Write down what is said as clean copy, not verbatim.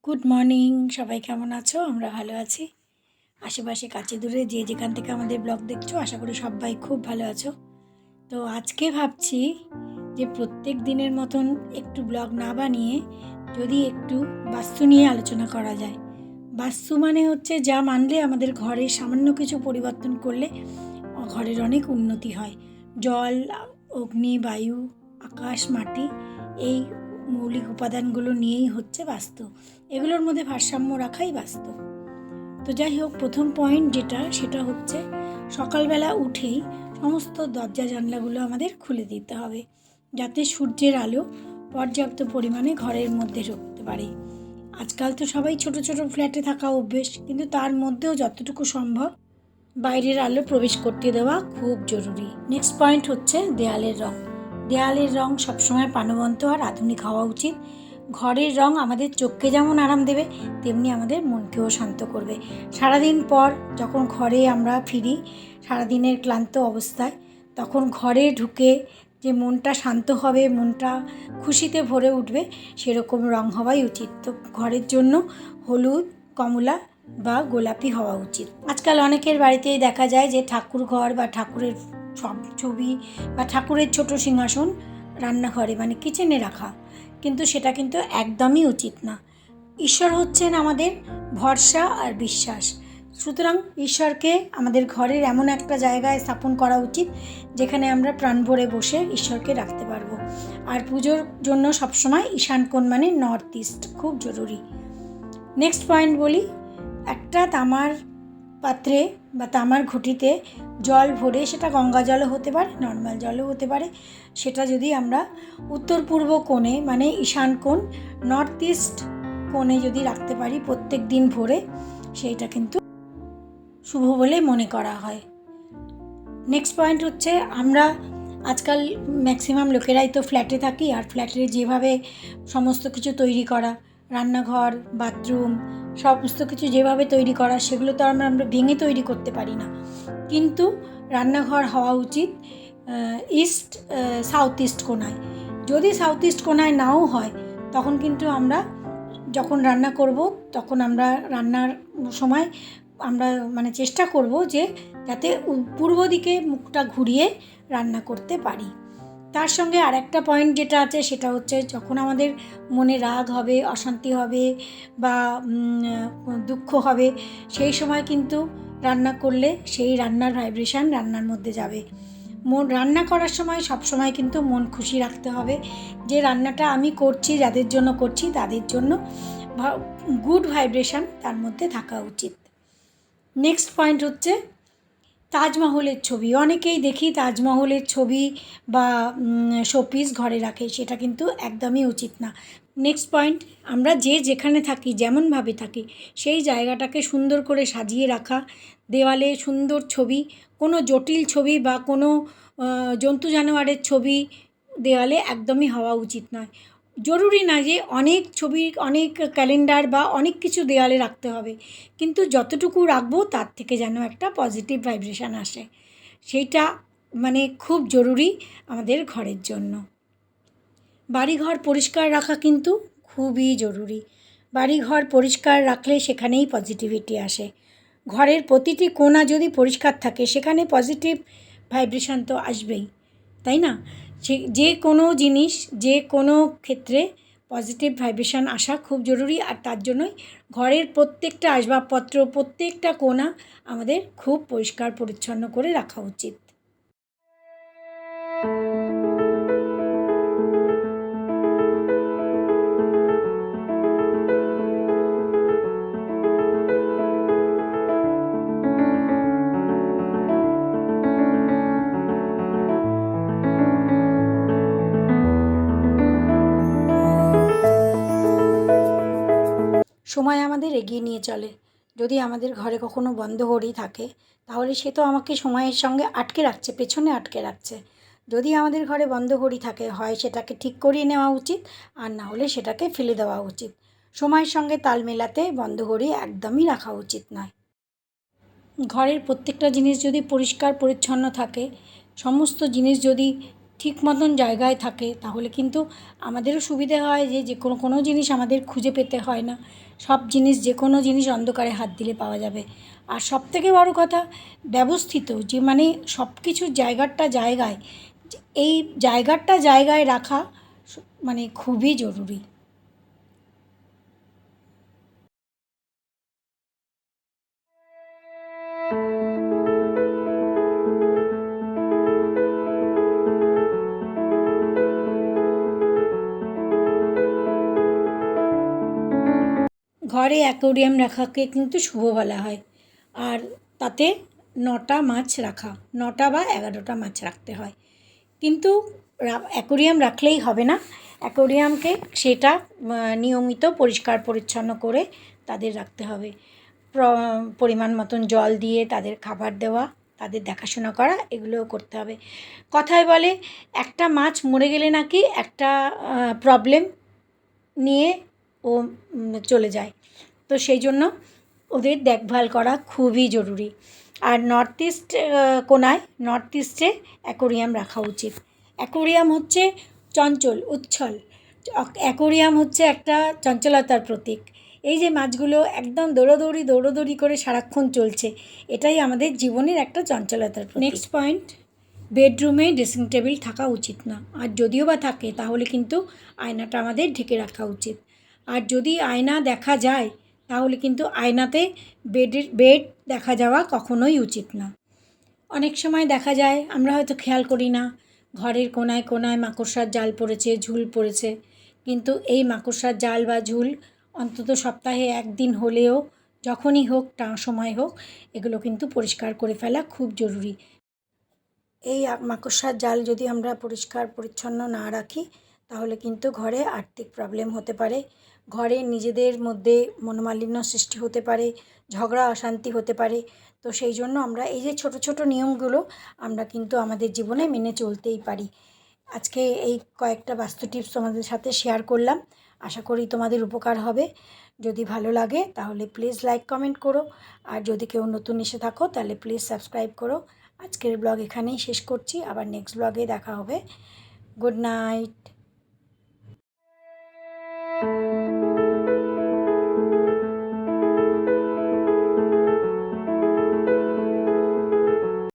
Good morning, সবাই কেমন আছো? আমরা ভালো আছি। আশেপাশে কাছে দূরে যে যেখান থেকে আমাদের ব্লগ দেখছো, আশা করি সবাই খুব ভালো আছো। তো আজকে ভাবছি যে প্রত্যেক দিনের মতন একটু ব্লগ না বানিয়ে যদি একটু বাস্তু নিয়ে আলোচনা করা যায়। বাস্তু মানে হচ্ছে যা মানলে আমাদের ঘরে সামান্য কিছু পরিবর্তন করলে ঘরের অনেক উন্নতি হয়। জল, অগ্নি, বায়ু, আকাশ, মাটি, এই মৌলিক উপাদানগুলো নিয়েই হচ্ছে বাস্তু। এগুলোর মধ্যে ভারসাম্য রাখাই বাস্তু। তো যাই হোক, প্রথম পয়েন্ট সেটা হচ্ছে সকালবেলা উঠেই সমস্ত দরজা জানলাগুলো আমাদের খুলে দিতে হবে, যাতে সূর্যের আলো পর্যাপ্ত পরিমাণে ঘরের মধ্যে ঢুকতে পারে। আজকাল তো সবাই ছোট ছোট ফ্ল্যাটে থাকা অভ্যেস, কিন্তু তার মধ্যেও যতটুকু সম্ভব বাইরের আলো প্রবেশ করতে দেওয়া খুব জরুরি। নেক্সট পয়েন্ট হচ্ছে দেয়ালের রং। দেয়ালের রং সবসময় প্রাণবন্ত আর আধুনিক হওয়া উচিত। ঘরের রং আমাদের চোখকে যেমন আরাম দেবে, তেমনি আমাদের মনকেও শান্ত করবে। সারাদিন পর যখন ঘরে আমরা ফিরি সারাদিনের ক্লান্ত অবস্থায়, তখন ঘরে ঢুকে যে মনটা শান্ত হবে, মনটা খুশিতে ভরে উঠবে, সেরকম রং হওয়াই উচিত। তো ঘরের জন্য হলুদ, কমলা বা গোলাপি হওয়া উচিত। আজকাল অনেকের বাড়িতেই দেখা যায় যে ঠাকুর ঘর বা ঠাকুরের সব ছবি বা ঠাকুরের ছোট সিংহাসন রান্নাঘরে মানে কিচেনে রাখা, কিন্তু সেটা কিন্তু একদমই উচিত না। ঈশ্বর হচ্ছেন আমাদের ভরসা আর বিশ্বাস, সুতরাং ঈশ্বরকে আমাদের ঘরের এমন একটা জায়গায় স্থাপন করা উচিত যেখানে আমরা প্রাণ ভরে বসে ঈশ্বরকে রাখতে পারবো। আর পুজোর জন্য সবসময় ঈশান কোণ মানে নর্থ ইস্ট খুব জরুরি। নেক্সট পয়েন্ট বলি, একটা তামার পাত্রে বা তামার ঘটিতে জল ভরে, সেটা গঙ্গা জলও হতে পারে, নর্মাল জলও হতে পারে, সেটা যদি আমরা উত্তর পূর্ব কোণে মানে ঈশান কোণ নর্থ ইস্ট কোণে যদি রাখতে পারি প্রত্যেক দিন ভরে, সেইটা কিন্তু শুভ বলে মনে করা হয়। নেক্সট পয়েন্ট হচ্ছে, আমরা আজকাল ম্যাক্সিমাম লোকেরাই তো ফ্ল্যাটে থাকি, আর ফ্ল্যাটে যেভাবে সমস্ত কিছু তৈরি করা, রান্নাঘর, বাথরুম, সমস্ত কিছু যেভাবে তৈরি করা, সেগুলো তো আমরা ভেঙে তৈরি করতে পারি না। কিন্তু রান্নাঘর হওয়া উচিত ইস্ট সাউথ ইস্ট কোণায়। যদি সাউথ ইস্ট কোণায় নাও হয়, তখন কিন্তু আমরা যখন রান্না করব তখন আমরা রান্নার সময় আমরা মানে চেষ্টা করব যে যাতে পূর্ব দিকে মুখটা ঘুরিয়ে রান্না করতে পারি। তার সঙ্গে আর একটা পয়েন্ট যেটা আছে সেটা হচ্ছে, যখন আমাদের মনে রাগ হবে, অশান্তি হবে বা দুঃখ হবে, সেই সময় কিন্তু রান্না করলে সেই রান্নার ভাইব্রেশন রান্নার মধ্যে যাবে। রান্না করার সময় সবসময় কিন্তু মন খুশি রাখতে হবে, যে রান্নাটা আমি করছি, যাদের জন্য করছি তাদের জন্য গুড ভাইব্রেশন তার মধ্যে থাকা উচিত। নেক্সট পয়েন্ট হচ্ছে তাজমহলের ছবি। অনেকেই দেখি তাজমহলের ছবি বা শোপিস ঘরে রাখে, সেটা কিন্তু একদমই উচিত না। নেক্সট পয়েন্ট, আমরা যে যেখানে থাকি, যেমনভাবে থাকি, সেই জায়গাটাকে সুন্দর করে সাজিয়ে রাখা। দেওয়ালে সুন্দর ছবি, কোনো জটিল ছবি বা কোনো জন্তু জানোয়ারের ছবি দেওয়ালে একদমই হওয়া উচিত নয়। জরুরি না যে অনেক ছবি, অনেক ক্যালেন্ডার বা অনেক কিছু দেওয়ালে রাখতে হবে, কিন্তু যতটুকু রাখবো তার থেকে যেন একটা পজিটিভ ভাইব্রেশন আসে, সেইটা মানে খুব জরুরি আমাদের ঘরের জন্য। বাড়িঘর পরিষ্কার রাখা কিন্তু খুবই জরুরি। বাড়িঘর পরিষ্কার রাখলে সেখানেই পজিটিভিটি আসে। ঘরের প্রতিটি কোণা যদি পরিষ্কার থাকে, সেখানে পজিটিভ ভাইব্রেশন তো আসবেই, তাই না? যে কোনো জিনিস, যে কোনো ক্ষেত্রে পজিটিভ ভাইব্রেশন আসা খুব জরুরি, আর তার জন্যই ঘরের প্রত্যেকটা আসবাবপত্র, প্রত্যেকটা কোণা আমাদের খুব পরিষ্কার পরিচ্ছন্ন করে রাখা উচিত। সময় আমাদের এগিয়ে নিয়ে চলে। যদি আমাদের ঘরে কখনো বন্ধ ঘড়ি থাকে, তাহলে সে তো আমাকে সময়ের সঙ্গে আটকে রাখছে, পেছনে আটকে রাখছে। যদি আমাদের ঘরে বন্ধ ঘড়ি থাকে, হয় সেটাকে ঠিক করিয়ে নেওয়া উচিত, আর না হলে সেটাকে ফেলে দেওয়া উচিত। সময়ের সঙ্গে তাল মেলাতে বন্ধ ঘড়ি একদমই রাখা উচিত নয়। ঘরের প্রত্যেকটা জিনিস যদি পরিষ্কার পরিচ্ছন্ন থাকে, সমস্ত জিনিস যদি ঠিক মতন জায়গায় থাকে তাহলে কিন্তু আমাদেরও সুবিধে হয় যে কোনো জিনিস আমাদের খুঁজে পেতে হয় না। সব জিনিস যে কোনো জিনিস অন্ধকারে হাত দিলে পাওয়া যাবে। আর সবথেকে বড় কথা ব্যবস্থিত, যে মানে সব কিছুর জায়গাটা জায়গায়, এই জায়গাটা জায়গায় রাখা মানে খুবই জরুরি। ঘরে অ্যাকোরিয়াম রাখাকে কিন্তু শুভ বলা হয়। আর তাতে 9টা মাছ রাখা, 9টা বা 11টা মাছ রাখতে হয়। কিন্তু অ্যাকোরিয়াম রাখলেই হবে না, অ্যাকোরিয়ামকে সেটা নিয়মিত পরিষ্কার পরিচ্ছন্ন করে তাদের রাখতে হবে। পরিমাণ মতন জল দিয়ে তাদের খাবার দেওয়া, তাদের দেখাশোনা করা, এগুলোও করতে হবে। কথায় বলে একটা মাছ মরে গেলে নাকি একটা প্রবলেম নিয়ে ও চলে যায়। তো সেই জন্য ওদের দেখভাল করা খুবই জরুরি। আর নর্থ ইস্ট কোণায়, নর্থ ইস্টে অ্যাকোরিয়াম রাখা উচিত। অ্যাকোরিয়াম হচ্ছে চঞ্চল, উচ্ছল। অ্যাকোরিয়াম হচ্ছে একটা চঞ্চলতার প্রতীক। এই যে মাছগুলো একদম দৌড়োদৌড়ি করে সারাক্ষণ চলছে, এটাই আমাদের জীবনের একটা চঞ্চলতার প্রতীক। নেক্সট পয়েন্ট, বেডরুমে ড্রেসিং টেবিল থাকা উচিত না। আর যদিও বা থাকে তাহলে কিন্তু আয়নাটা আমাদের ঢেকে রাখা উচিত। আর যদি আয়না দেখা যায় তাহলে কিন্তু আয়নাতে বেড দেখা যাওয়া কখনোই উচিত না। অনেক সময় দেখা যায়, আমরা হয়তো খেয়াল করি না, ঘরের কোণায় কোণায় মাকড়সার জাল পড়েছে, ঝুল পড়েছে। কিন্তু এই মাকড়সার জাল বা ঝুল অন্তত সপ্তাহে একদিন হলেও, যখনই হোক সময় হোক, এগুলো কিন্তু পরিষ্কার করে ফেলা খুব জরুরি। এই মাকড়সার জাল যদি আমরা পরিষ্কার পরিচ্ছন্ন না রাখি তাহলে কিন্তু ঘরে আর্থিক প্রবলেম হতে পারে, ঘরে নিজেদের মধ্যে মনোমালিন্য সৃষ্টি হতে পারে, ঝগড়া অশান্তি হতে পারে। তো সেই জন্য আমরা এই যে ছোট ছোট নিয়মগুলো আমরা কিন্তু আমাদের জীবনে মেনে চলতেই পারি। আজকে এই কয়েকটা বাস্তু টিপস তোমাদের সাথে শেয়ার করলাম, আশা করি তোমাদের উপকার হবে। যদি ভালো লাগে তাহলে প্লিজ লাইক কমেন্ট করো, আর যদি কেউ নতুন এসে থাকো তাহলে প্লিজ সাবস্ক্রাইব করো। আজকের ব্লগ এখানেই শেষ করছি, আবার নেক্সট ব্লগে দেখা হবে। Good night.